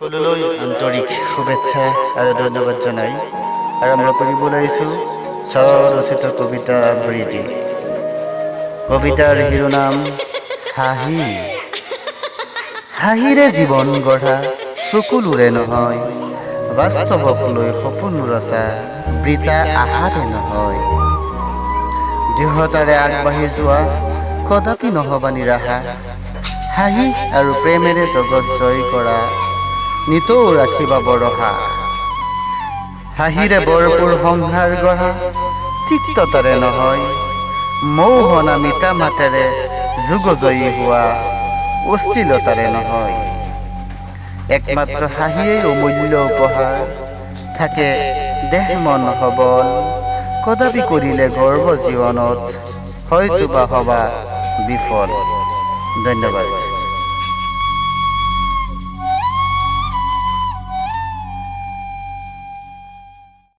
সকলোলৈ আন্তৰিক শুভেচ্ছা আৰু ধন্যবাদ জনাই আৰম্ভ কৰিব ওলাইছোঁ স্বৰচিত কবিতা আবৃত্তি। কবিতাৰ শিৰোনাম হাঁহি। হাঁহিৰে জীৱন গঢ়া চকুলোৰে নহয়, বাস্তৱক লৈ সপোন ৰচা বৃতা আহাৰে নহয়। দৃঢ়তাৰে আগবাঢ়ি যোৱা কদাপি নহবা নিৰাশা, হাঁহি আৰু প্ৰেমেৰে জগত জয় কৰা নিতৌ ৰাখিবা বৰষা। হাঁহিৰে বৰপুৰ সংসাৰ গঢ়া তিক্ততাৰে নহয়, মৌহনা মিতা মাতেৰে যুগজয়ী হোৱা অশ্লীলতাৰে নহয়। একমাত্ৰ হাঁহিয়েই অমূল্য উপহাৰ, থাকে দেহ মন সবল, কদাপি কৰিলে গৰ্ব জীৱনত হয়তো বা হবা বিফল। ধন্যবাদ।